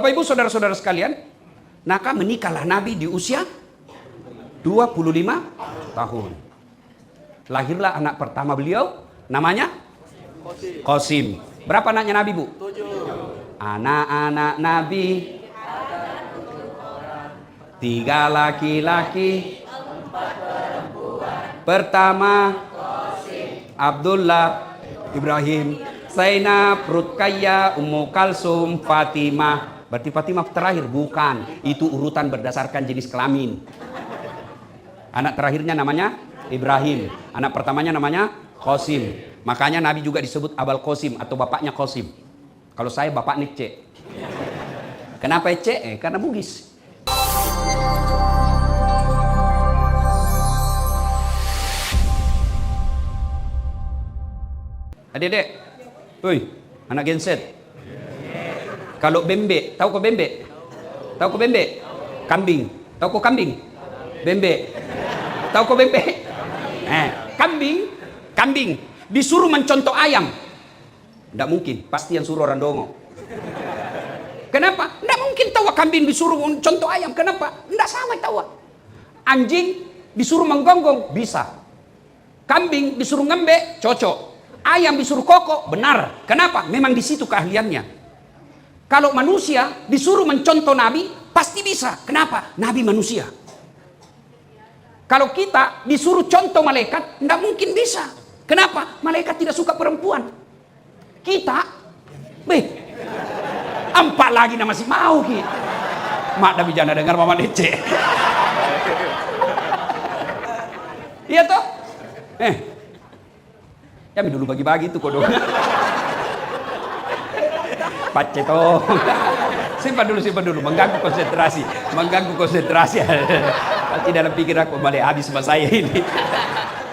Bapak Ibu saudara-saudara sekalian, maka menikahlah Nabi di usia 25 tahun. Lahirlah anak pertama beliau, namanya Qasim. Berapa anaknya Nabi, Bu? 7. Anak-anak Nabi 3 laki-laki, 4 perempuan. Pertama Abdullah, Ibrahim, Zainab, Ruqayyah, Ummu Kalsum, Fatimah. Berarti Fatimah terakhir? Bukan. Itu urutan berdasarkan jenis kelamin. Anak terakhirnya namanya Ibrahim. Anak pertamanya namanya Qasim. Makanya Nabi juga disebut Abul Qasim atau bapaknya Qasim. Kalau saya bapaknya C. Kenapa C? Karena Bugis. Adik-adik, woi, anak genset. Kalau bembe, tahu kok bembe? Tahu kok bembe? Kambing. Tahu kok kambing? Bembe. Tahu kok bembe? Kambing disuruh mencontoh ayam. Tidak mungkin, pasti yang suruh orang dongo. Kenapa? Tidak mungkin tahu kambing disuruh mencontoh ayam. Kenapa? Tidak sama tahu. Anjing disuruh menggonggong, bisa. Kambing disuruh ngembe, cocok. Ayam disuruh kokok, benar. Kenapa? Memang di situ keahliannya. Kalau manusia disuruh mencontoh Nabi, pasti bisa. Kenapa? Nabi manusia. Kalau kita disuruh contoh malaikat, tidak mungkin bisa. Kenapa? Malaikat tidak suka perempuan. Kita, empat lagi nama masih mau ki. Mak Nabi jangan dengar mama Dece. Iya toh? Ya dulu bagi-bagi itu kodong. Pacetong. Simpan dulu, mengganggu konsentrasi. Pasti dalam pikiran aku balik habis sama saya ini.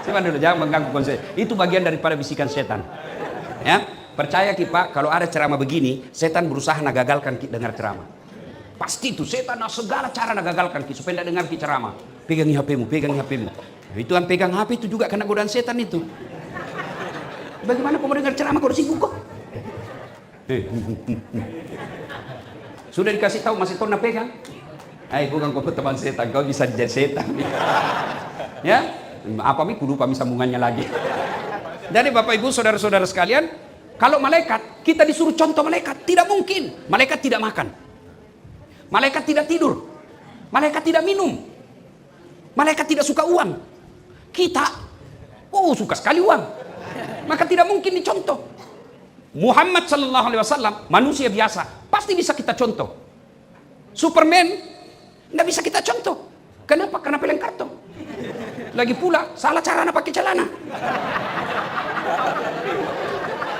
Simpan dulu, jangan mengganggu konsentrasi. Itu bagian daripada bisikan setan. Ya, percaya ki Pak, kalau ada ceramah begini, setan berusaha gagalkan ki dengar ceramah. Pasti itu setan segala cara gagalkan ki supaya tidak dengar ki ceramah. Pegangi HP-mu. Itu yang pegang HP itu juga kena godaan setan itu. Bagaimana kau mau dengar ceramah kau sibuk kok? Sudah dikasih tahu masih tahu nak pegang? Bukan kau teman setan, kau bisa jadi setan. Ya? Apa mi kudu pami sambungannya lagi. Jadi Bapak Ibu saudara-saudara sekalian, kalau malaikat kita disuruh contoh malaikat, tidak mungkin. Malaikat tidak makan. Malaikat tidak tidur. Malaikat tidak minum. Malaikat tidak suka uang. Kita suka sekali uang. Maka tidak mungkin dicontoh. Muhammad sallallahu alaihi wasallam manusia biasa, pasti bisa kita contoh. Superman tidak bisa kita contoh. Kenapa? Karena peleng karton. Lagi pula salah cara nak pakai celana.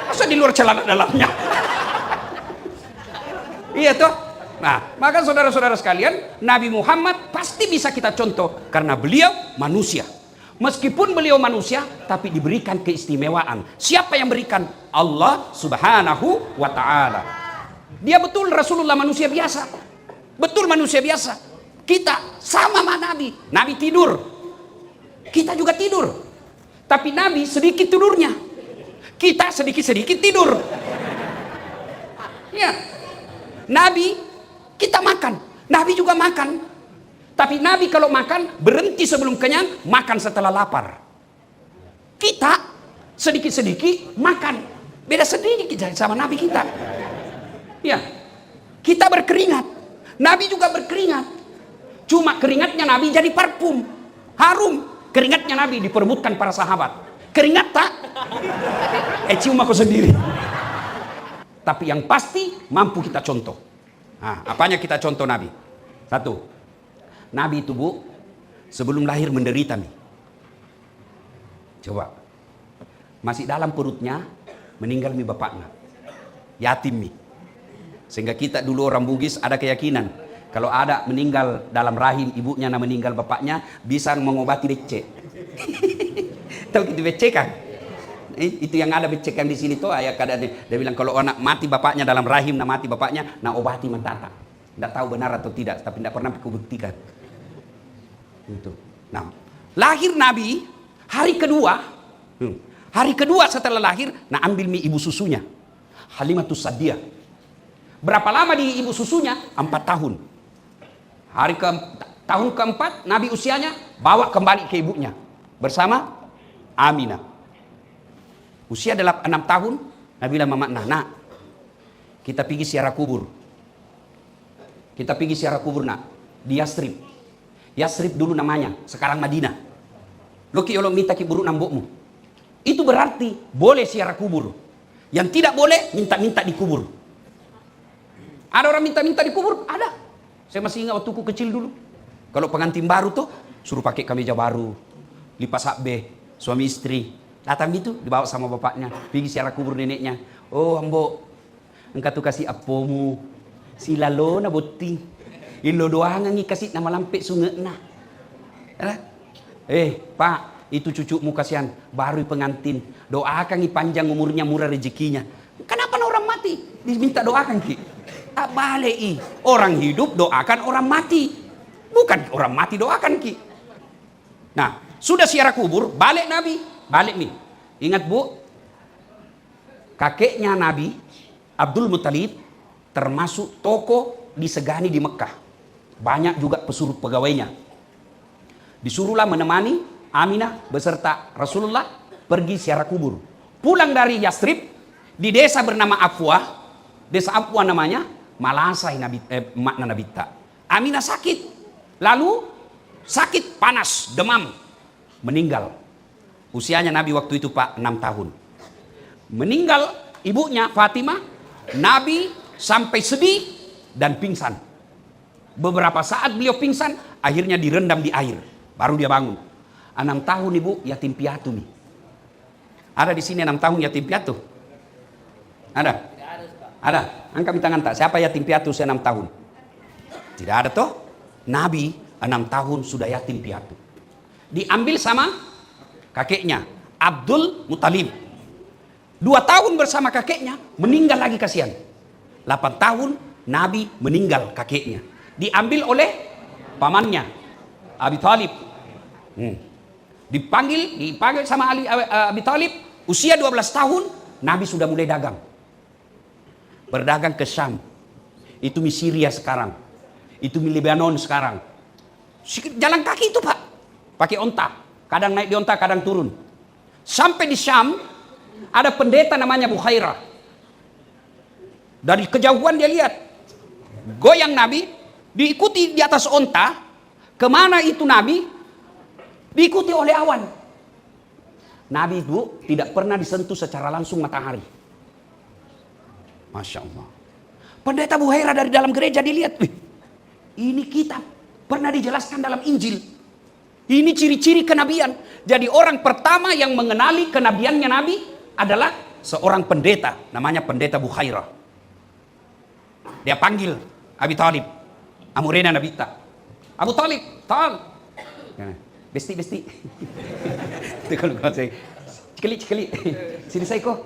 Masa di luar celana dalamnya? Iya toh? Nah, maka saudara-saudara sekalian, Nabi Muhammad pasti bisa kita contoh karena beliau manusia. Meskipun beliau manusia, tapi diberikan keistimewaan. Siapa yang berikan? Allah subhanahu wa ta'ala. Dia betul Rasulullah manusia biasa. Betul manusia biasa. Kita sama sama Nabi. Nabi tidur. Kita juga tidur. Tapi Nabi sedikit tidurnya. Kita sedikit-sedikit tidur. Ya. Nabi, kita makan. Nabi juga makan. Tapi Nabi kalau makan, berhenti sebelum kenyang, makan setelah lapar. Kita sedikit-sedikit makan. Beda sedikit sama Nabi kita. Ya, kita berkeringat. Nabi juga berkeringat. Cuma keringatnya Nabi jadi parfum. Harum. Keringatnya Nabi diperebutkan para sahabat. Keringat tak? Cium aku sendiri. Tapi yang pasti mampu kita contoh. Nah, apanya kita contoh Nabi? Satu. Nabi itu Bu, sebelum lahir menderita nih. Coba. Masih dalam perutnya meninggal mi bapaknya. Yatim nih. Sehingga kita dulu orang Bugis ada keyakinan kalau ada meninggal dalam rahim ibunya na meninggal bapaknya bisa mengobati becek. Tahu gitu becek kan? Itu yang ada becek yang di sini tuh ayat kada dia bilang kalau anak mati bapaknya dalam rahim na mati bapaknya na obati mentata. Tidak tahu benar atau tidak, tapi tidak pernah kubuktikan. Itu. Nah, lahir Nabi hari kedua setelah lahir, nah ambil mie ibu susunya, Halimatus Sa'diyah. Berapa lama di ibu susunya? 4 tahun. Tahun keempat Nabi usianya, bawa kembali ke ibunya bersama Aminah. Usia 6 tahun, Nabi bilang mama, nak, kita pergi ziarah kubur. Kita pergi ziarah kubur nak, di Yastrib. Yastrib dulu namanya, sekarang Madinah. Loki Allah minta kiburu nambokmu. Itu berarti boleh ziarah kubur. Yang tidak boleh minta-minta dikubur. Ada orang minta-minta dikubur? Ada. Saya masih ingat waktu kecil dulu. Kalau pengantin baru tuh suruh pakai kemeja baru, lipas sabbe, suami istri. Datang gitu dibawa sama bapaknya, pergi ziarah kubur neneknya. Oh ambo, engkau tuh kasih apomu, silalo na boti, ilo doangan ngi kasih nama lampe sungena. Pak, itu cucumu kasihan, baru pengantin, doakan ngi panjang umurnya, murah rezekinya. Kenapa orang mati diminta doakan ki? Tak balik orang hidup doakan orang mati, bukan orang mati doakan ki. Nah, sudah ziarah kubur, balik Nabi, balik nih. Ingat bu, kakeknya Nabi Abdul Muttalib termasuk tokoh disegani di Mekah. Banyak juga pesuruh pegawainya. Disuruhlah menemani Aminah beserta Rasulullah pergi ziarah kubur. Pulang dari Yastrib, di desa bernama Afwah, desa Afwah namanya, malasai makna Nabita. Aminah sakit, lalu sakit panas, demam, meninggal. Usianya Nabi waktu itu Pak 6 tahun. Meninggal ibunya Fatimah, Nabi sampai sedih dan pingsan. Beberapa saat beliau pingsan, akhirnya direndam di air, baru dia bangun. 6 tahun ibu yatim piatu nih. Ada di sini 6 tahun yatim piatu? Ada? Ada? Angkat tangan tak? Siapa yatim piatu usia 6 tahun? Tidak ada toh? Nabi 6 tahun sudah yatim piatu. Diambil sama kakeknya, Abdul Muttalib. 2 tahun bersama kakeknya, meninggal lagi kasihan. 8 tahun Nabi meninggal kakeknya. Diambil oleh pamannya, Abi Thalib. Dipanggil sama Abi Thalib, usia 12 tahun, Nabi sudah mulai dagang. Berdagang ke Syam. Itu di Syria sekarang. Itu di Lebanon sekarang. Jalan kaki itu Pak. Pakai onta. Kadang naik di onta, kadang turun. Sampai di Syam, ada pendeta namanya Bukhairah. Dari kejauhan dia lihat. Goyang Nabi, diikuti di atas onta. Kemana itu Nabi? Diikuti oleh awan. Nabi itu tidak pernah disentuh secara langsung matahari. Masya Allah. Pendeta Bukhairah dari dalam gereja dilihat. Ini kitab pernah dijelaskan dalam Injil. Ini ciri-ciri kenabian. Jadi orang pertama yang mengenali kenabiannya Nabi adalah seorang pendeta. Namanya pendeta Bukhairah. Dia panggil Abi Thalib. Amurena Nabita. Abu Thalib. Besti. Itu kalau saya cikeli. Sini saya kok.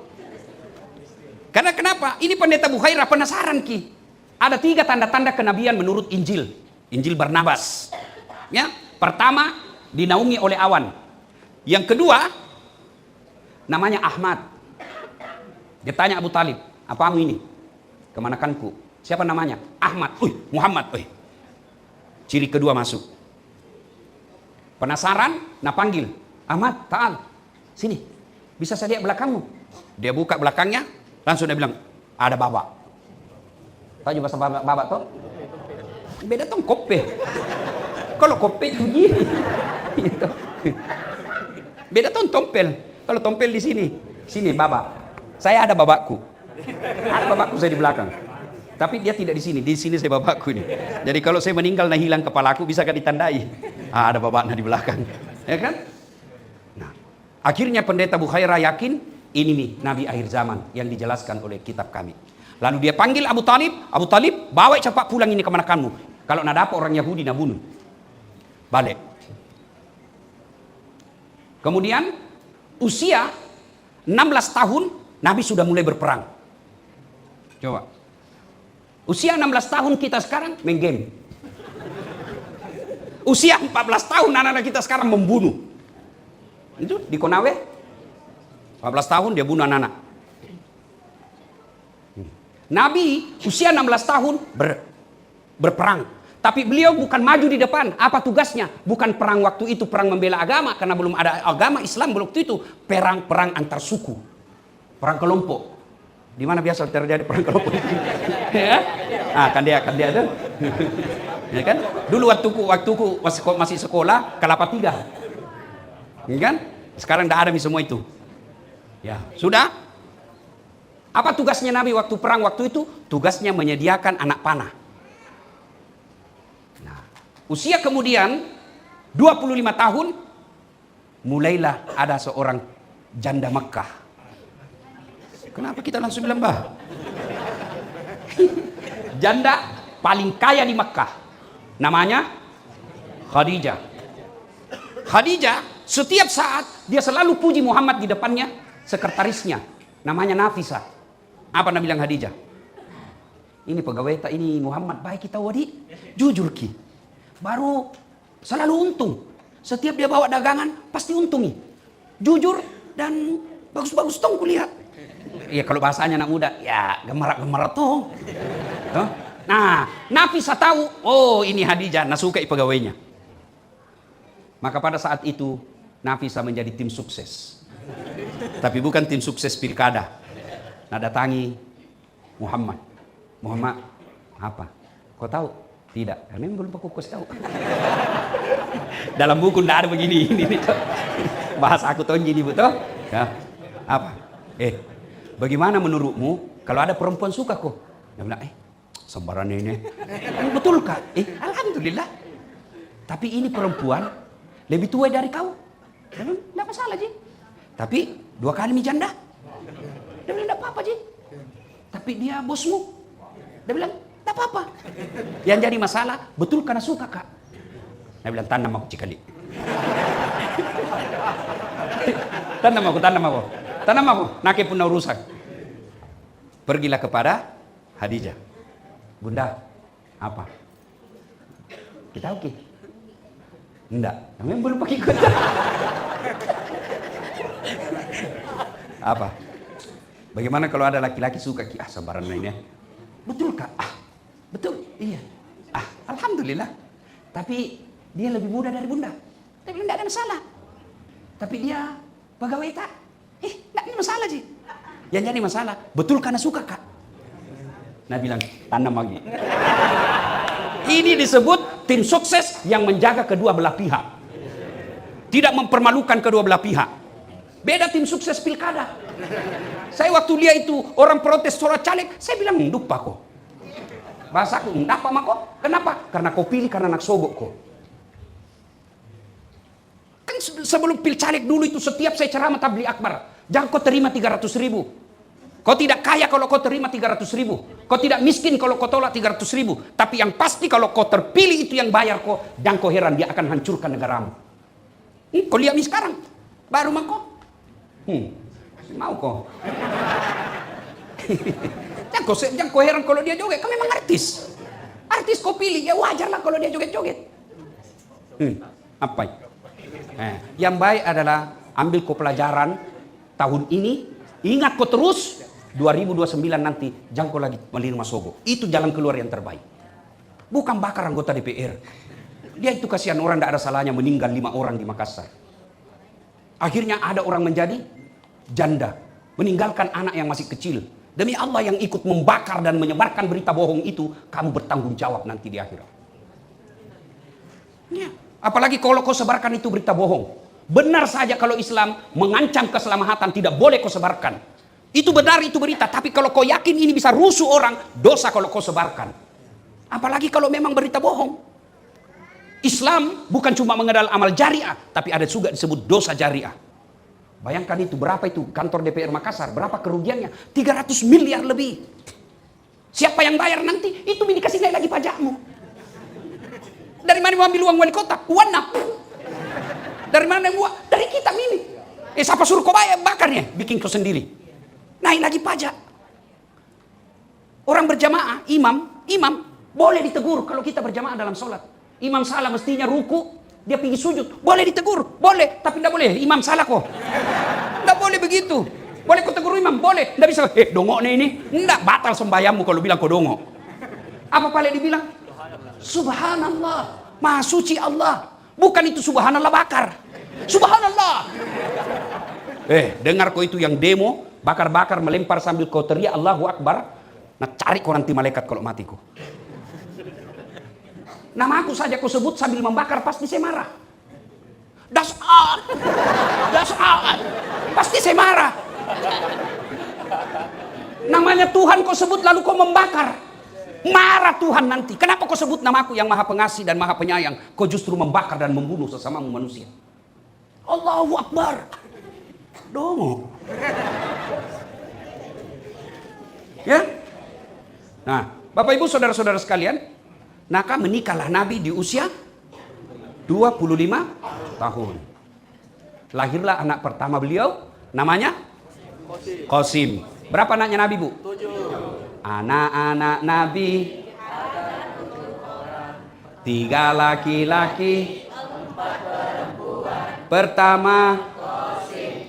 Karena kenapa? Ini pendeta Bukhairah penasaran ki. Ada 3 tanda-tanda kenabian menurut Injil. Injil Barnabas. Ya, pertama dinaungi oleh awan. Yang kedua namanya Ahmad. Dia tanya Abu Thalib, apamu ini? Kemanakanku? Siapa namanya? Ahmad. Muhammad. Ciri kedua masuk. Penasaran? Nah panggil. Ahmad, ta'al. Sini. Bisa saya lihat belakangmu? Dia buka belakangnya. Langsung dia bilang, ada babak. Tahu juga bahasa babak toh? Beda tuh kope. Kalau kope itu gini. Gitu. Beda tuh tompel. Kalau tompel di sini. Sini babak. Saya ada babakku. Ada babakku saya di belakang. Tapi dia tidak di sini. Di sini saya babakku ini. Jadi kalau saya meninggal nah hilang kepalaku bisa kan ditandai. Ada babaknya di belakang. Ya kan? Nah, akhirnya pendeta Bukhairah yakin ini nih Nabi akhir zaman yang dijelaskan oleh kitab kami. Lalu dia panggil Abu Thalib. Abu Thalib, bawa cepat pulang ini kemana kamu. Kalau nak dapat orang Yahudi nak bunuh. Balik. Kemudian usia 16 tahun Nabi sudah mulai berperang. Coba. Usia 16 tahun kita sekarang main game. Usia 14 tahun anak-anak kita sekarang membunuh. Itu di Konawe 14 tahun dia bunuh anak-anak. Nabi usia 16 tahun berperang. Tapi beliau bukan maju di depan. Apa tugasnya? Bukan perang waktu itu, perang membela agama. Karena belum ada agama Islam waktu itu. Perang antar suku. Perang kelompok. Di mana biasa terjadi perang kelompok? Ya? Kan dia tuh. Ya kan? Dulu waktuku masih sekolah, kelapa 3. Ya kan? Sekarang tidak ada semua itu. Ya, sudah. Apa tugasnya Nabi waktu perang waktu itu? Tugasnya menyediakan anak panah. Nah, usia kemudian 25 tahun mulailah ada seorang janda Makkah. Kenapa kita langsung bilang bah? Janda paling kaya di Makkah. Namanya Khadijah. Khadijah setiap saat dia selalu puji Muhammad di depannya sekretarisnya. Namanya Nafisah. Apa Nabi bilang Khadijah? Ini pegawai tak ini Muhammad baik kita wadi. Jujur ki. Baru selalu untung. Setiap dia bawa dagangan pasti untungi. Jujur dan bagus-bagus tong kulihat. Iya kalau bahasanya anak muda, ya gemarak-gemarak toh. Nah, Nafisah tahu, oh ini Khadijah, nasukai pegawainya. Maka pada saat itu Nafisah menjadi tim sukses. Tapi bukan tim sukses pilkada. Nah datangi Muhammad apa? Kau tahu? Tidak, karena belum aku tahu. Dalam buku tidak ada begini ini bahasa aku tahu gini betul? Ya. Apa? Bagaimana menurutmu kalau ada perempuan suka kok? Dia bilang, sembaran ini. Betul kak? Alhamdulillah. Tapi ini perempuan lebih tua dari kau. Dia bilang, tidak masalah Ji. Tapi 2 kali janda. Dia bilang, tidak apa-apa Ji. Tapi dia bosmu. Dia bilang, tidak apa-apa. Yang jadi masalah, betul karena suka kak. Dia bilang, tanam aku cikali. Tanam aku. Nake pun urusan. Pergilah kepada Khadijah. Bunda, apa? Kita oke? Enggak, namanya belum pakai kota. Apa? Bagaimana kalau ada laki-laki suka sembaran lainnya? Betul kak? Betul, iya. Alhamdulillah. Tapi dia lebih muda dari bunda. Tapi tidak ada masalah. Tapi dia pegawai kak. Tidak ada masalah Ji. Yang jadi masalah, betul karena suka kak. Nah bilang, tanam lagi. Ini disebut tim sukses yang menjaga kedua belah pihak. Tidak mempermalukan kedua belah pihak. Beda tim sukses pilkada. Saya waktu dia itu orang protes soal caleg, saya bilang, lupa kok. Bahasaku, apa mak kok? Kenapa? Karena kau pilih karena anak sogok kok. Kan sebelum pil caleg dulu itu setiap saya ceramah tabligh akbar. Jangan kau terima 300.000. Kau tidak kaya kalau kau terima 300.000. Kau tidak miskin kalau kau tolak 300.000. Tapi yang pasti kalau kau terpilih itu yang bayar kau. Jangan kau heran dia akan hancurkan negaramu. Kau lihat nih sekarang. Baru mah kau. Mau kau. Jangan kau heran kalau dia joget. Kau memang artis. Artis kau pilih. Ya wajar lah kalau dia joget-joget. Apa? Yang baik adalah ambil kau pelajaran tahun ini. Ingat kau terus. 2029 nanti jangan kau lagi menerima sogo. Itu jalan keluar yang terbaik. Bukan bakar anggota DPR. Dia itu kasihan orang tidak ada salahnya meninggal 5 orang di Makassar. Akhirnya ada orang menjadi janda. Meninggalkan anak yang masih kecil. Demi Allah yang ikut membakar dan menyebarkan berita bohong itu. Kamu bertanggung jawab nanti di akhirat. Ya. Apalagi kalau kau sebarkan itu berita bohong. Benar saja kalau Islam mengancam keselamatan tidak boleh kau sebarkan. Itu benar itu berita. Tapi kalau kau yakin ini bisa rusuh orang, dosa kalau kau sebarkan. Apalagi kalau memang berita bohong. Islam bukan cuma mengenal amal jariah, tapi ada juga disebut dosa jariah. Bayangkan itu berapa itu kantor DPR Makassar, berapa kerugiannya? 300 miliar lebih. Siapa yang bayar nanti? Itu dikasih naik lagi pajakmu. Dari mana mau ambil uang wali kota? Wanap. Dari mana uang? Dari kita ini. Siapa suruh kau bayar bakarnya? Bikin kau sendiri. Naik lagi pajak. Orang berjamaah, imam boleh ditegur kalau kita berjamaah dalam sholat. Imam salah mestinya ruku, dia pergi sujud. Boleh ditegur, boleh, tapi tidak boleh. Imam salah kok. Tidak boleh begitu. Boleh kau tegur imam? Boleh. Tidak bisa, dongok nih ini. Tidak, batal sembahyangmu kalau bilang kau dongok. Apa paling dibilang? Subhanallah. Maha suci Allah. Bukan itu subhanallah bakar. Subhanallah. Dengar kau itu yang demo, bakar-bakar, melempar sambil kau teriak Allahu Akbar. Nah, cari kau nanti malaikat kalau matiku. Nama aku saja kau sebut sambil membakar, pasti saya marah. Dasar. Pasti saya marah. Namanya Tuhan kau sebut lalu kau membakar. Marah Tuhan nanti. Kenapa kau sebut namaku yang maha pengasih dan maha penyayang? Kau justru membakar dan membunuh sesamamu manusia. Allahu Akbar. Dongo. Ya? Nah, Bapak Ibu saudara-saudara sekalian, maka menikahlah Nabi di usia 25 tahun. Lahirlah anak pertama beliau, namanya Qasim. Berapa anaknya Nabi, Bu? 7. Anak-anak Nabi 3 laki-laki, 4 perempuan. Pertama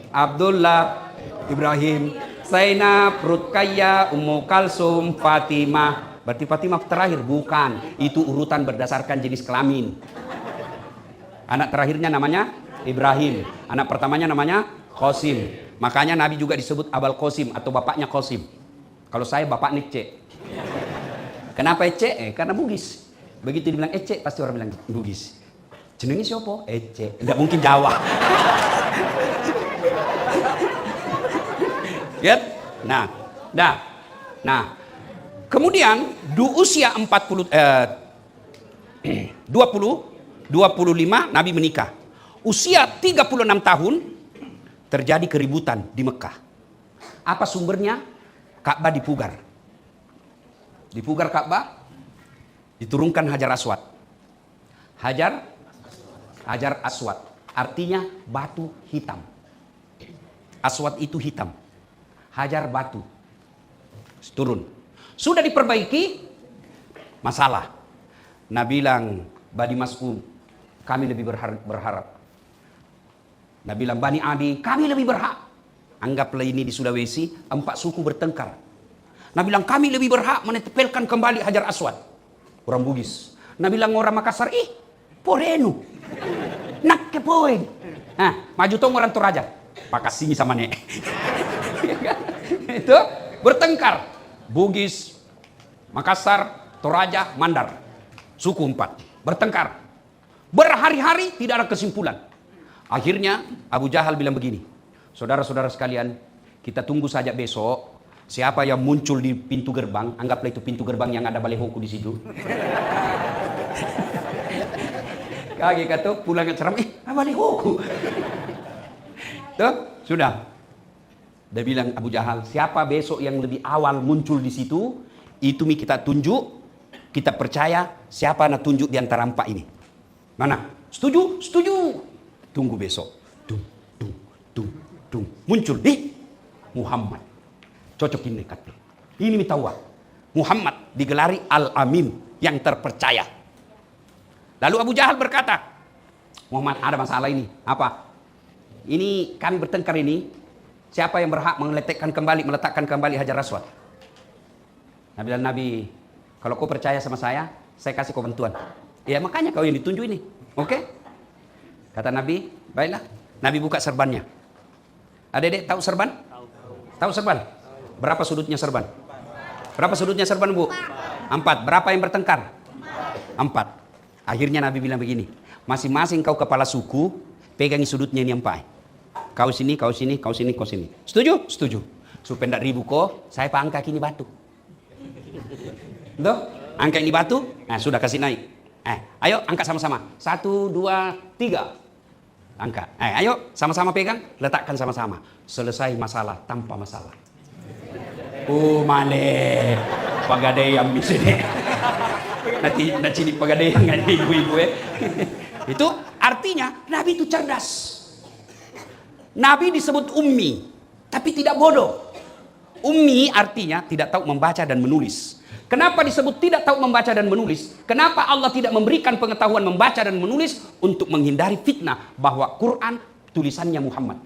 Abdullah, Ibrahim, Zainab, Ruqayyah, Ummu Kalsum, Fatimah. Berarti Fatimah terakhir? Bukan. Itu urutan berdasarkan jenis kelamin. Anak terakhirnya namanya Ibrahim. Anak pertamanya namanya Qasim. Makanya Nabi juga disebut Abul Qasim atau bapaknya Qasim. Kalau saya bapak Ece. Kenapa Ece? Karena Bugis. Begitu dibilang Ece, pasti orang bilang Bugis. Jenenge siapa? Ece. Enggak mungkin Jawa. Ya? Nah. Kemudian di usia 25 Nabi menikah. Usia 36 tahun terjadi keributan di Mekah. Apa sumbernya? Ka'bah dipugar. Dipugar Ka'bah, diturunkan Hajar Aswad. Hajar Aswad artinya batu hitam. Aswad itu hitam. Hajar batu. Turun. Sudah diperbaiki, masalah. Nabi bilang, Bani Mas'ud, kami lebih berharap. Nabi bilang, Bani Adi, kami lebih berhak. Anggaplah ini di Sulawesi, 4 suku bertengkar. Nabi bilang, kami lebih berhak menetepelkan kembali Hajar Aswad. Orang Bugis. Nabi bilang, orang Makassar, porenu. Nak kepoin. Maju tong orang Toraja. Pakasini sama nek. Itu bertengkar. Bugis, Makassar, Toraja, Mandar. Suku 4. Bertengkar. Berhari-hari tidak ada kesimpulan. Akhirnya Abu Jahal bilang begini. Saudara-saudara sekalian, kita tunggu saja besok. Siapa yang muncul di pintu gerbang, anggaplah itu pintu gerbang yang ada balehoku di situ. Kaki kata pulang ke ceramah, balehoku. Tuh, sudah. Dia bilang Abu Jahal, siapa besok yang lebih awal muncul di situ, itu kita tunjuk, kita percaya siapa nak tunjuk di antara 4 ini. Mana? Setuju? Setuju. Tunggu besok. Tung. Muncul. Muhammad. Cocok ini kata. Ini mitawa. Muhammad digelari Al-Amin, yang terpercaya. Lalu Abu Jahal berkata, Muhammad, ada masalah ini. Apa? Ini kami bertengkar ini. Siapa yang berhak meletakkan kembali Hajar Aswad? Nabi bilang, Nabi, kalau kau percaya sama saya kasih kau bantuan. Ya makanya kau yang ditunjuk ini. Oke? Kata Nabi, baiklah. Nabi buka serbannya. Adik-adik tahu serban? Tahu serban? Berapa sudutnya serban? Berapa sudutnya serban, Bu? 4. Berapa yang bertengkar? 4. Akhirnya Nabi bilang begini, masing-masing kau kepala suku, pegangi sudutnya ini 4. Kau sini, kau sini, kau sini, kau sini. Setuju? Setuju. Supaya tidak ribu kau, saya angkat ini batu. Tuh, angkat ini batu. Nah, sudah kasih naik. Ayo angkat sama-sama. 1, 2, 3. Angkat. Ayo sama-sama pegang, letakkan sama-sama. Selesai masalah tanpa masalah. Male. Pagadai yang bisa deh. Nanti cini pagadai yang ada ibu-ibu Itu artinya Nabi itu cerdas. Nabi disebut ummi, tapi tidak bodoh. Ummi artinya tidak tahu membaca dan menulis. Kenapa disebut tidak tahu membaca dan menulis? Kenapa Allah tidak memberikan pengetahuan membaca dan menulis? Untuk menghindari fitnah bahwa Quran tulisannya Muhammad.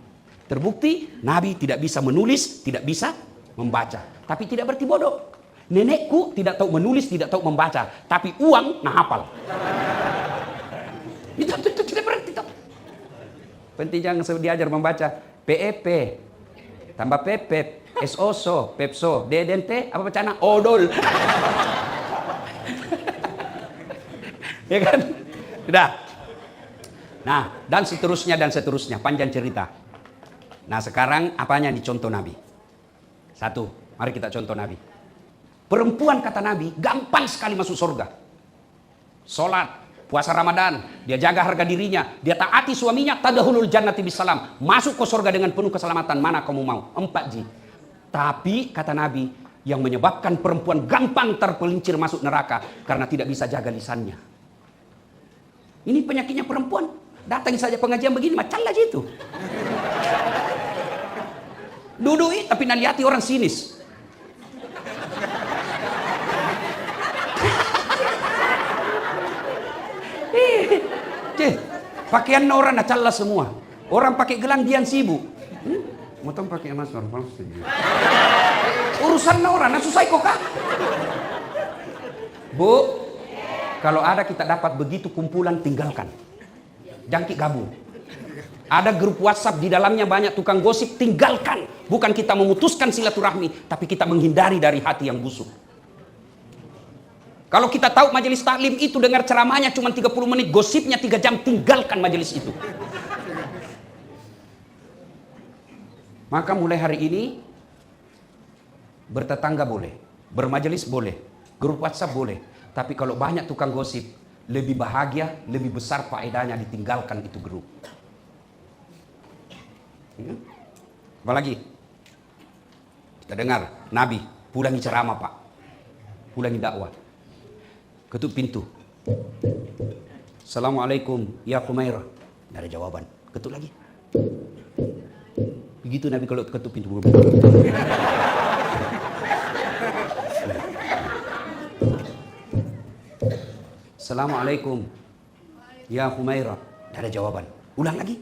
Terbukti Nabi tidak bisa menulis, tidak bisa membaca. Tapi tidak berarti bodoh. Nenekku tidak tahu menulis, tidak tahu membaca. Tapi uang, nah hafal. Itu tidak berarti. Penting jangan diajar membaca. PEP, tambah PEPEP, SOSO, PEPSO, DDNT, apa bacaan? Odol. Ya kan? Sudah. Nah, dan seterusnya, panjang cerita. Nah, sekarang apanya dicontoh Nabi? Satu, mari kita contoh Nabi. Perempuan kata Nabi, gampang sekali masuk surga. Sholat, puasa Ramadan, dia jaga harga dirinya, dia taati suaminya, tadahulul jannati bisalam, masuk ke surga dengan penuh keselamatan. Mana kamu mau? 4G. Tapi kata Nabi, yang menyebabkan perempuan gampang terpelincir masuk neraka karena tidak bisa jaga lisannya. Ini penyakitnya perempuan. Datang saja pengajian begini, macam aja itu. Duduk tapi nalihati orang sinis. Pakaian orang nacalla semua. Orang pakai gelang dian sibuk. Motong pakai emas normal saja. Urusan orang, susah kok kak. Bu, kalau ada kita dapat begitu kumpulan tinggalkan. Jangan gabung. Ada grup WhatsApp di dalamnya banyak tukang gosip, tinggalkan. Bukan kita memutuskan silaturahmi, tapi kita menghindari dari hati yang busuk. Kalau kita tahu majelis taklim itu dengar ceramahnya cuma 30 menit, gosipnya 3 jam, tinggalkan majelis itu. Maka mulai hari ini bertetangga boleh, bermajelis boleh, grup WhatsApp boleh, tapi kalau banyak tukang gosip, lebih bahagia, lebih besar faedahnya ditinggalkan itu grup. Apalagi kita dengar Nabi pulangi ceramah Pak, pulangi dakwah, ketuk pintu. Assalamualaikum ya Khumairah, tidak ada jawaban, ketuk lagi. Begitu Nabi kalau ketuk pintu. Assalamualaikum ya Khumairah, tidak ada jawaban, ulang lagi.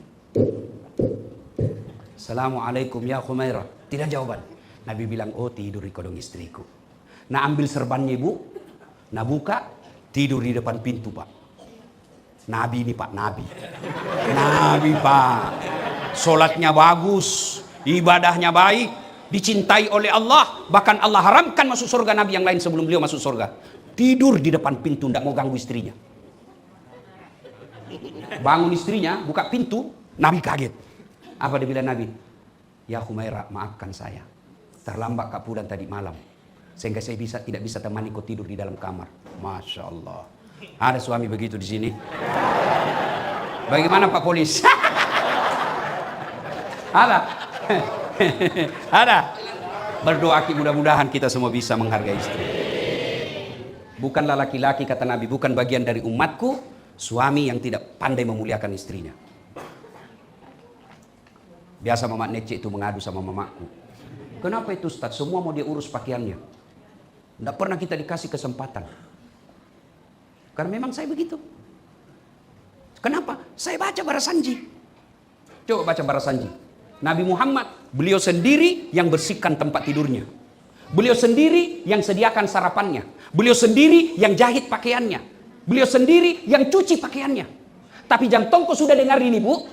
Assalamualaikum ya Khumairah, tidak jawaban. Nabi bilang, oh tidur di kodong istriku. Nah ambil serbannya ibu, nah buka, tidur di depan pintu Pak. Nabi ini Pak, Nabi Pak. Solatnya bagus, ibadahnya baik, dicintai oleh Allah. Bahkan Allah haramkan masuk surga Nabi yang lain sebelum beliau masuk surga. Tidur di depan pintu, tidak mau ganggu istrinya. Bangun istrinya, buka pintu, Nabi kaget. Apa dia bilang Nabi? Ya Khumairah, maafkan saya. Terlambat kak pulang tadi malam. Sehingga saya tidak bisa temani kau tidur di dalam kamar. Masya Allah. Ada suami begitu di sini. Bagaimana Pak Polis? Ada. Ada. Berdoa mudah-mudahan kita semua bisa menghargai istri. Bukanlah laki-laki kata Nabi, bukan bagian dari umatku, suami yang tidak pandai memuliakan istrinya. Biasa Mama Nece itu mengadu sama mamaku. Kenapa itu Ustaz? Semua mau dia urus pakaiannya. Tidak pernah kita dikasih kesempatan. Karena memang saya begitu. Kenapa? Saya baca Barasanji. Coba baca Barasanji. Nabi Muhammad, beliau sendiri yang bersihkan tempat tidurnya. Beliau sendiri yang sediakan sarapannya. Beliau sendiri yang jahit pakaiannya. Beliau sendiri yang cuci pakaiannya. Tapi Jang Tongko sudah dengar ini Bu.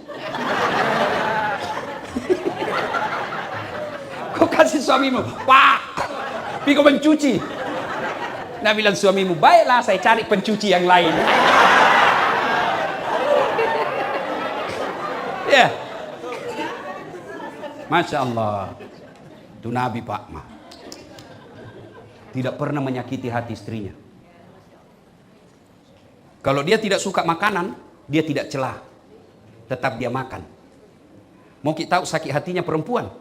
Kau kasih suamimu, Pak, pikau mencuci. Nah bilang suamimu, baiklah saya cari pencuci yang lain. Ya, Masya Allah. Itu Nabi Pak mah. Tidak pernah menyakiti hati istrinya. Kalau dia tidak suka makanan, dia tidak celah. Tetap dia makan. Mau kita tahu sakit hatinya perempuan?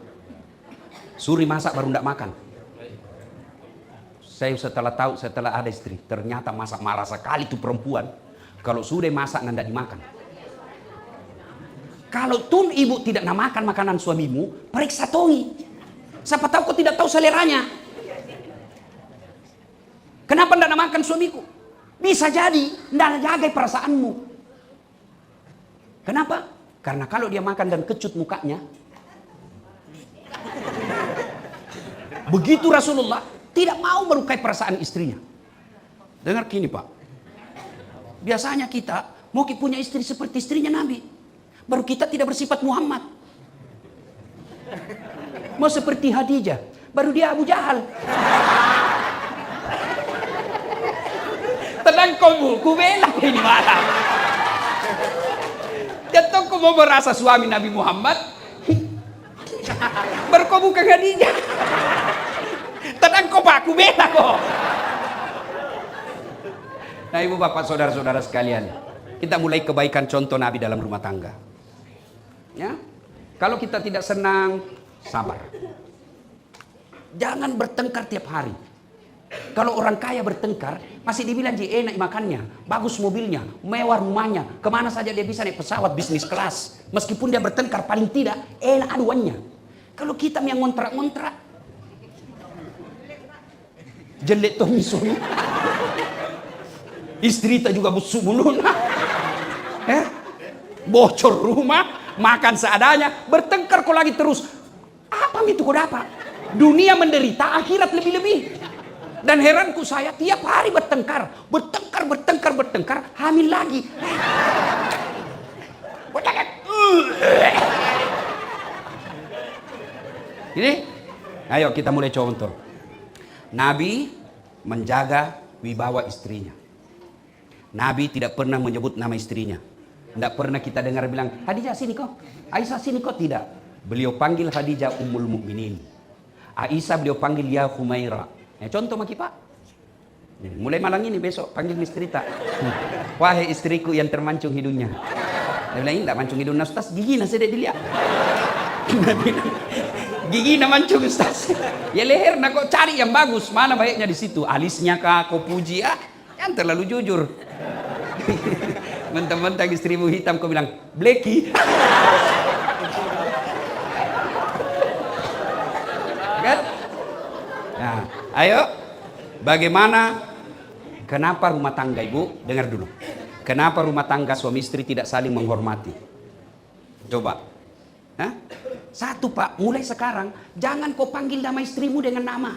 Suri masak baru tidak makan. Saya setelah ada istri, ternyata masak marah sekali itu perempuan. Kalau sudah masak tidak dimakan. Kalau tun ibu tidak nak makan makanan suamimu, periksa tongi. Siapa tahu kau tidak tahu seleranya. Kenapa tidak nak makan suamiku? Bisa jadi tidak jaga perasaanmu. Kenapa? Karena kalau dia makan dan kecut mukanya, Begitu Rasulullah tidak mau melukai perasaan istrinya. Dengar gini Pak. Biasanya kita mau punya istri seperti istrinya Nabi. Baru kita tidak bersifat Muhammad. Mau seperti Khadijah. Baru dia Abu Jahal. Tenang kau, ku bela ini malam. Jatuh kau mau merasa suami Nabi Muhammad. Baru kau bukan Khadijah. Tenang kau Pak, ku bela kau. Nah ibu bapak saudara-saudara sekalian. Kita mulai kebaikan contoh Nabi dalam rumah tangga. Ya, kalau kita tidak senang, sabar. Jangan bertengkar tiap hari. Kalau orang kaya bertengkar, masih dibilang dia enak makannya, bagus mobilnya, mewah rumahnya, kemana saja dia bisa naik pesawat bisnis kelas. Meskipun dia bertengkar, paling tidak enak aduannya. Kalau kita yang ngontrak-ngontrak, jelek tuh misunya. Istri tak juga busuk muluna. Bocor rumah, makan seadanya, bertengkar kok lagi terus. Apa itu kau dapat? Dunia menderita, akhirat lebih-lebih. Dan heranku saya tiap hari bertengkar, hamil lagi. Ini, ayo kita mulai contoh. Nabi menjaga wibawa istrinya. Nabi tidak pernah menyebut nama istrinya. Tidak pernah kita dengar bilang, Khadijah sini kok, Aisyah sini kok, tidak. Beliau panggil Khadijah Ummul Mukminin. Aisyah beliau panggil ya Humaira. Contoh maki Pak. Mulai malam ini besok panggil istri tak. Wahai istriku yang termancung hidungnya. Dia bilang, ini tak mancung hidungnya Ustaz, gigi nasi dia dilihat. Gigi na mancung Ustaz. Ya leher nak kok cari yang bagus, mana baiknya di situ. Alisnya kah, kau puji yang terlalu jujur. Mentang-mentang istrimu hitam kau bilang Blacky. Kan? Nah, ayo. Bagaimana? Kenapa rumah tangga ibu? Dengar dulu. Kenapa rumah tangga suami istri tidak saling menghormati? Coba. Hah? Satu Pak, mulai sekarang jangan kau panggil nama istrimu dengan nama.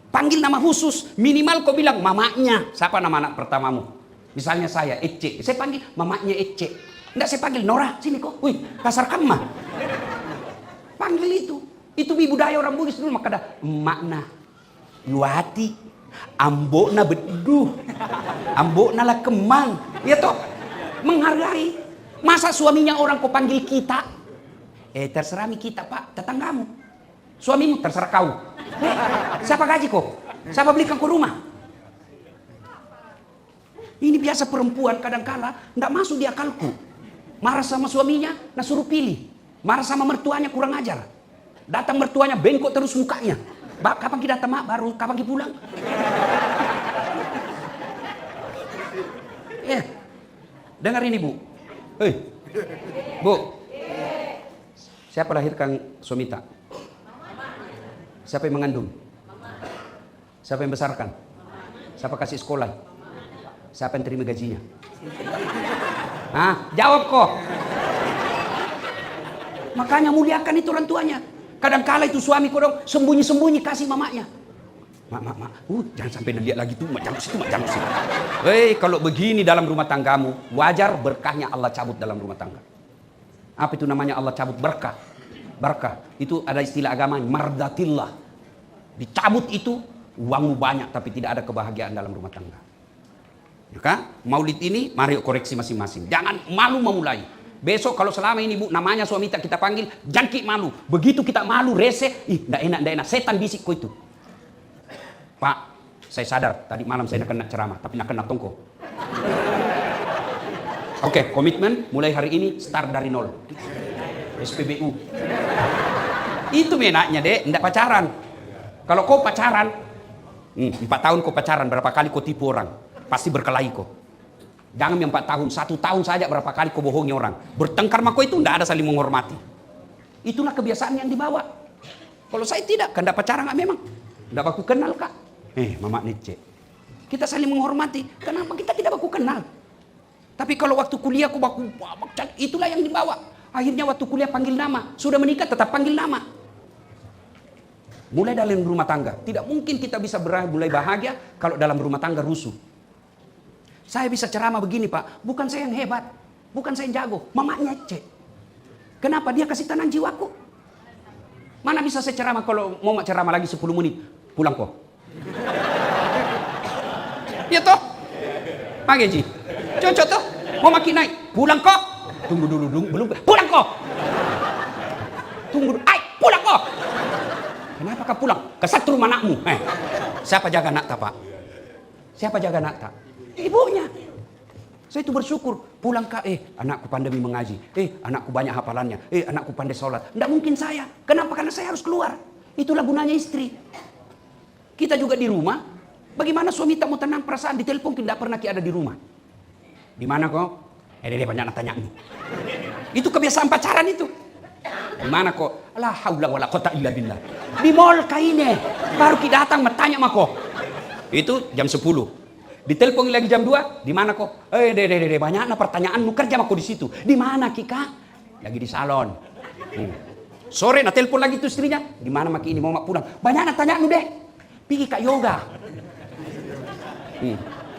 Panggil nama khusus. Minimal kau bilang mamanya. Siapa nama anak pertamamu? Misalnya saya, Ece. Saya panggil mamanya Ece. Enggak, saya panggil Nora. Sini kok. Wih, kasar kama. Panggil itu. Itu budaya orang Bugis dulu. Maka ada makna. Luati. Ambokna beduh. Ambokna lah kemang. Ya toh. Menghargai. Masa suaminya orang kau panggil kita? Terserah kita Pak. Tetanggamu. Suamimu terserah kau. Siapa gaji kau? Siapa belikan kau rumah? Ini biasa perempuan kadang-kala nggak masuk di akalku. Marah sama suaminya, nah suruh pilih. Marah sama mertuanya kurang ajar. Datang mertuanya bengkok terus mukanya. Kapan kita datang mak baru kapan kita pulang? Dengar ini Bu. Bu. Siapa lahirkan Somita? Siapa yang mengandung? Siapa yang besarkan? Siapa kasih sekolah? Siapa yang terima gajinya? Jawab kok. Makanya muliakan itu orang tuanya. Kadang-kala itu suami kodong sembunyi-sembunyi kasih mamanya. Mak, jangan sampai lihat lagi tuh, jangan situ, jangan situ. Kalau begini dalam rumah tanggamu, wajar berkahnya Allah cabut dalam rumah tangga. Apa itu namanya Allah cabut berkah? Berkah itu ada istilah agama mardatillah. Dicabut itu uangmu banyak tapi tidak ada kebahagiaan dalam rumah tangga. Maka maulid ini mari koreksi masing-masing. Jangan malu memulai. Besok kalau selama ini Bu namanya suami kita panggil jangkik malu. Begitu kita malu rese, enggak enak. Setan bisik kau itu. Pak, saya sadar tadi malam saya nak kena ceramah tapi nak kena tongko. Oke, komitmen mulai hari ini start dari nol. SPBU. Itu menaknya dek, enggak pacaran. Kalau kau pacaran, 4 tahun kau pacaran berapa kali kau tipu orang? Pasti berkelahi kok. Jangan yang 4 tahun, 1 tahun saja berapa kali kau bohongi orang. Bertengkar sama kau itu tidak ada saling menghormati. Itulah kebiasaan yang dibawa. Kalau saya tidak, kan tidak pacaran memang. Tidak baku kenal kak. Mama Nece. Kita saling menghormati. Kenapa kita tidak baku kenal? Tapi kalau waktu kuliah kau baku, itulah yang dibawa. Akhirnya waktu kuliah panggil nama. Sudah menikah tetap panggil nama. Mulai dari rumah tangga. Tidak mungkin kita bisa mulai bahagia kalau dalam rumah tangga rusuh. Saya bisa ceramah begini Pak, bukan saya yang hebat, bukan saya yang jago, mamanya cek. Kenapa? Dia kasih tenang jiwaku. Mana bisa saya ceramah kalau mau ceramah lagi 10 menit, pulang kok. Ya toh? Pak Geji, cocok toh? Mau makin naik, pulang kok. Tunggu dulu, belum, pulang kok. Tunggu dulu, pulang kok. Kenapa kau pulang? Kesetrum anakmu. Siapa jaga anak tak Pak? Siapa jaga anak tak? Ibunya. Saya itu bersyukur. Pulang kak, anakku pandai mengaji. Anakku banyak hafalannya. Anakku pandai sholat. Tidak mungkin saya. Kenapa? Karena saya harus keluar. Itulah gunanya istri. Kita juga di rumah. Bagaimana suami tak mau tenang perasaan? Di telepon tidak pernah ada di rumah. Di mana kok? Dia banyak tanya nih. Itu kebiasaan pacaran itu. Di mana kok? La haula wala quwata illa billah. Di mall kaine. Baru kita datang bertanya sama kok. Itu jam 10. Ditelepon lagi jam 2. Di mana kok? Banyak pertanyaanmu kerja sama kok di situ. Di mana Kika? Lagi di salon. Sore telepon lagi tuh istrinya. Di mana maki ini mau mak pulang? Banyak tanya lu deh. Pergi kak yoga.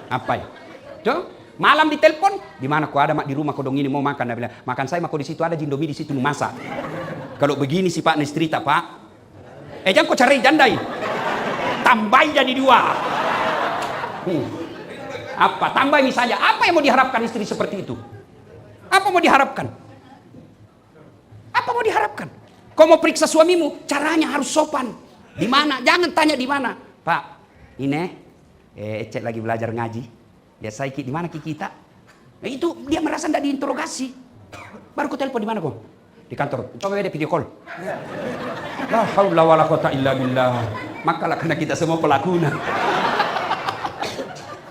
Apa ya? Tuh, malam ditelepon. Di mana kok ada mak di rumah kok dong ini mau makan? Dia bilang, makan saya mak kok di situ ada jindomi di situ masak. Kalau begini sih Pak istri tak Pak. Jangan kau cari jandai. Tambah jadi 2. Apa? Tambah misalnya. Apa yang mau diharapkan istri seperti itu? Apa mau diharapkan? Apa mau diharapkan? Kau mau periksa suamimu, caranya harus sopan. Di mana? Jangan tanya di mana. Pak, ini Ecek lagi belajar ngaji. Dia saya di mana kita? Nah, itu dia merasa tidak diinterogasi. Baru kau telepon di mana kau? Di kantor. Coba dia video call. La haula wala quwata illa billah. Makalah karena kita semua pelakuna.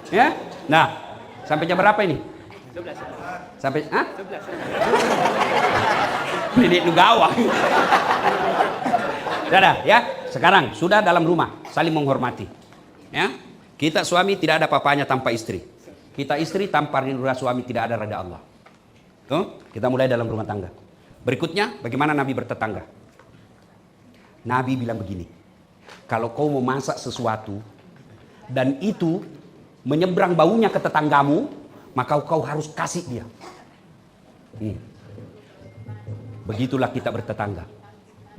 Ya? Nah, sampai jam berapa ini? 12. Sampai 12. Ini gawang. Sudah ya. Sekarang sudah dalam rumah saling menghormati. Ya. Kita suami tidak ada apa-apanya tanpa istri. Kita istri tanpa ridha suami tidak ada ridha Allah. Tuh, kita mulai dalam rumah tangga. Berikutnya, bagaimana Nabi bertetangga? Nabi bilang begini. Kalau kau mau masak sesuatu dan itu menyeberang baunya ke tetanggamu, maka kau harus kasih dia. Begitulah kita bertetangga.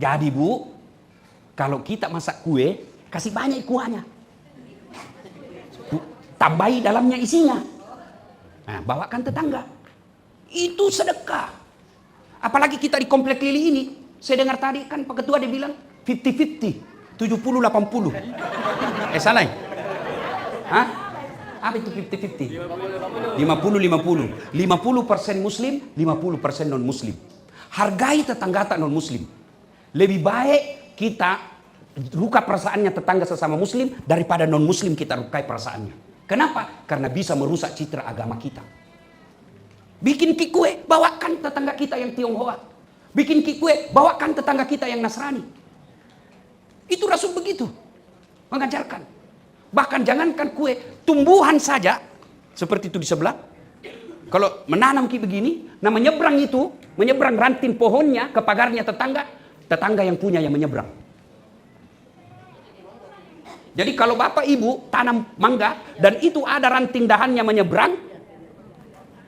Jadi Bu, kalau kita masak kue, kasih banyak kuahnya. Tambahi dalamnya isinya. Nah, bawakan tetangga. Itu sedekah. Apalagi kita di komplek Lili ini. Saya dengar tadi kan Pak Ketua dia bilang 50-50. 70-80. Salah ya? Hah? Apa itu 50-50? 50-50. 50% muslim, 50% non muslim. Hargai tetangga tak non muslim. Lebih baik kita luka perasaannya tetangga sesama muslim daripada non muslim kita lukai perasaannya. Kenapa? Karena bisa merusak citra agama kita. Bikin kue, bawakan tetangga kita yang Tionghoa. Bikin kue, bawakan tetangga kita yang Nasrani. Itu Rasul begitu. Mengajarkan. Bahkan jangankan kue, tumbuhan saja. Seperti itu di sebelah. Kalau menanam begini, nah menyeberang itu, menyeberang ranting pohonnya ke pagarnya tetangga. Tetangga yang punya yang menyeberang. Jadi kalau bapak ibu tanam mangga dan itu ada ranting dahannya menyeberang,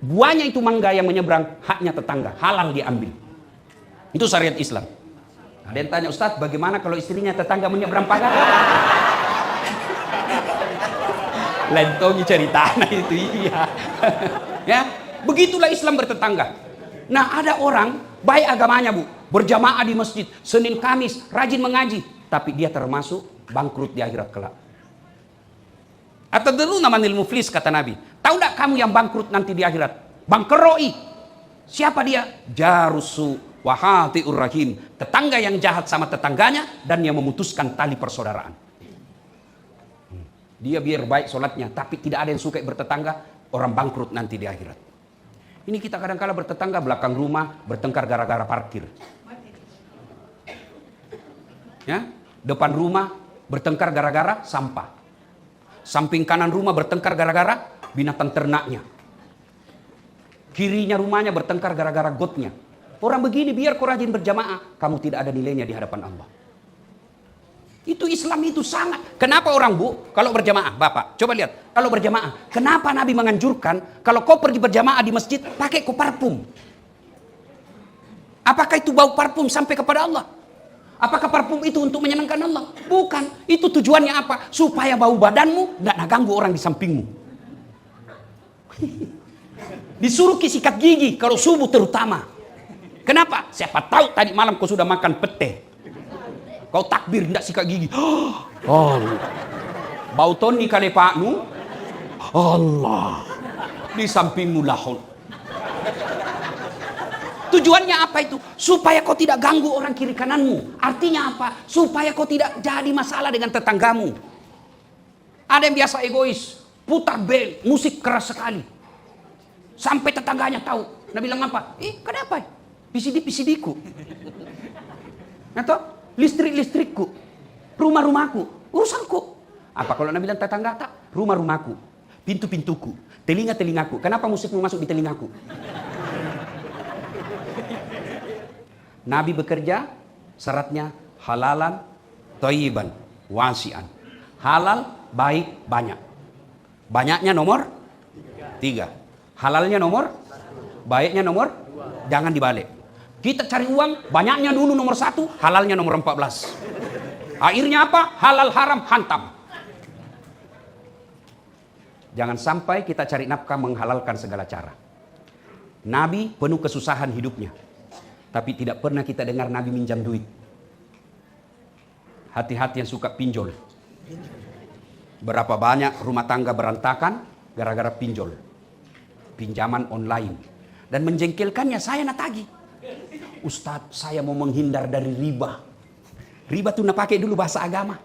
buahnya itu mangga yang menyeberang, haknya tetangga, halal diambil. Itu syariat Islam. Ada yang tanya, Ustaz, bagaimana kalau istrinya tetangga menyeberang pagar? Lentongi cerita, nah itu iya. Ya, begitulah Islam bertetangga. Nah, ada orang baik agamanya Bu, berjamaah di masjid, Senin Kamis, rajin mengaji, tapi dia termasuk bangkrut di akhirat kelak. Atau dulu namanil muflis kata Nabi. Tahu tak kamu yang bangkrut nanti di akhirat? Bangkeroi. Siapa dia? Jarusu wahatiur rahim. Tetangga yang jahat sama tetangganya dan yang memutuskan tali persaudaraan. Dia biar baik sholatnya, tapi tidak ada yang suka bertetangga, orang bangkrut nanti di akhirat. Ini kita kadang-kala bertetangga belakang rumah, bertengkar gara-gara parkir. Ya, depan rumah bertengkar gara-gara sampah. Samping kanan rumah bertengkar gara-gara binatang ternaknya. Kirinya rumahnya bertengkar gara-gara gotnya. Orang begini biar kau rajin berjamaah, kamu tidak ada nilainya di hadapan Allah. Itu Islam itu sangat. Kenapa orang Bu, kalau berjamaah, Bapak, coba lihat. Kalau berjamaah, kenapa Nabi menganjurkan kalau kau pergi berjamaah di masjid, pakai kau parfum? Apakah itu bau parfum sampai kepada Allah? Apakah parfum itu untuk menyenangkan Allah? Bukan. Itu tujuannya apa? Supaya bau badanmu tidak ganggu orang di sampingmu. Disuruh sikat gigi kalau subuh terutama. Kenapa? Siapa tahu tadi malam kau sudah makan pete. Kau takbir tidak sikat gigi. Oh, bau toni kali pakmu. Allah. Di sampingmu lahon. Tujuannya apa itu? Supaya kau tidak ganggu orang kiri kananmu. Artinya apa? Supaya kau tidak jadi masalah dengan tetanggamu. Ada yang biasa egois, putar band, musik keras sekali. Sampai tetangganya tahu. Nah bilang apa? Kenapa? PCD-PCD-ku. Atau listrik-listrikku. Rumah-rumahku. Urusanku. Apa kalau Nabi bilang tetangga tak? Rumah-rumahku. Pintu-pintuku. Telinga-telingaku. Kenapa musikmu masuk di telingaku? Nabi bekerja, syaratnya halalan, thayyiban, wasi'an. Halal, baik, banyak. Banyaknya nomor 3. Halalnya nomor, baiknya nomor, jangan dibalik. Kita cari uang, banyaknya dulu nomor 1, halalnya nomor 14. Akhirnya apa? Halal haram hantam. Jangan sampai kita cari nafkah menghalalkan segala cara. Nabi penuh kesusahan hidupnya. Tapi tidak pernah kita dengar Nabi minjam duit. Hati-hati yang suka pinjol. Berapa banyak rumah tangga berantakan gara-gara pinjol. Pinjaman online. Dan menjengkelkannya saya natagi. Ustadz, saya mau menghindar dari riba. Riba tuh pakai dulu bahasa agama.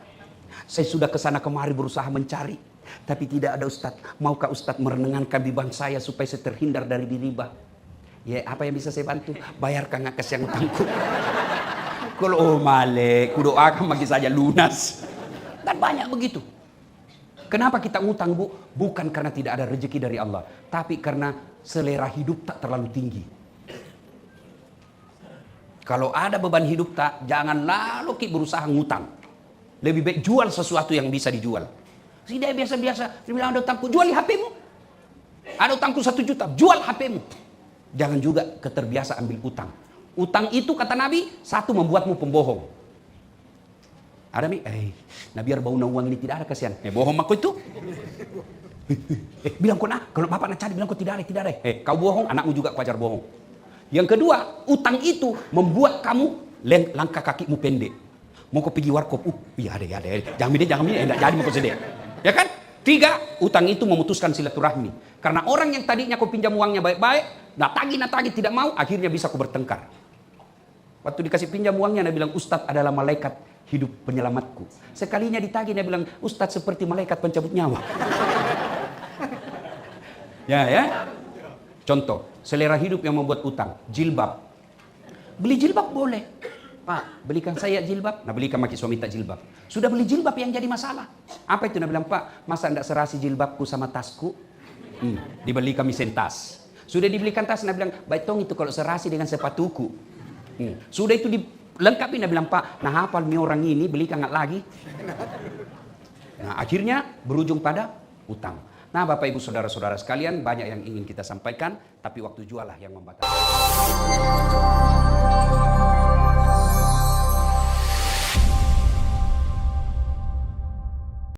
Saya sudah kesana kemari berusaha mencari. Tapi tidak ada Ustadz. Maukah Ustadz merenangkan bimbang saya supaya saya terhindar dari riba? Ya, apa yang bisa saya bantu? Bayarkan ngakas yang utangku. Kalau malek, kudoakan bagi saja lunas. Dan banyak begitu. Kenapa kita ngutang, Bu? Bukan karena tidak ada rezeki dari Allah, tapi karena selera hidup tak terlalu tinggi. Kalau ada beban hidup tak, jangan lalu kita berusaha ngutang. Lebih baik jual sesuatu yang bisa dijual. Tidak biasa-biasa, dia bilang ada utangku, jual HP-mu. Ada utangku 1 juta, jual HP-mu. Jangan juga keterbiasa ambil utang. Utang itu kata Nabi, 1 membuatmu pembohong. Ada nih, nah biar bau uang ini tidak ada kasihan. Bohong aku itu. Bilang kau kalau bapak nak cari bilang kau tidak ada. Kau bohong, anakmu juga wajar bohong. Yang kedua, utang itu membuat kamu langkah kakimu pendek. Mau kau pergi warkop, iya ada. Jangan enggak jadi mau kau sedih. Ya kan? 3, utang itu memutuskan silaturahmi. Karena orang yang tadinya kau pinjam uangnya baik-baik, natagi tidak mau, akhirnya bisa kau bertengkar. Waktu dikasih pinjam uangnya, dia bilang, Ustadz adalah malaikat hidup penyelamatku. Sekalinya ditagih, dia bilang, Ustadz seperti malaikat pencabut nyawa. Ya. Contoh, selera hidup yang membuat utang, jilbab. Beli jilbab boleh. Pak, belikan saya jilbab. Nah, belikan maki suami tak jilbab. Sudah beli jilbab yang jadi masalah. Apa itu? Nah, bilang, Pak, masa enggak serasi jilbabku sama tasku? Dibelikan mesin tas. Sudah dibelikan tas, nah bilang, baik tong itu kalau serasi dengan sepatuku. Sudah itu dilengkapi, nah bilang, Pak, nah hafal mi orang ini, belikan nggak lagi. Nah, akhirnya berujung pada utang. Nah, Bapak Ibu Saudara-saudara sekalian, banyak yang ingin kita sampaikan, tapi waktu jualah yang membatasi.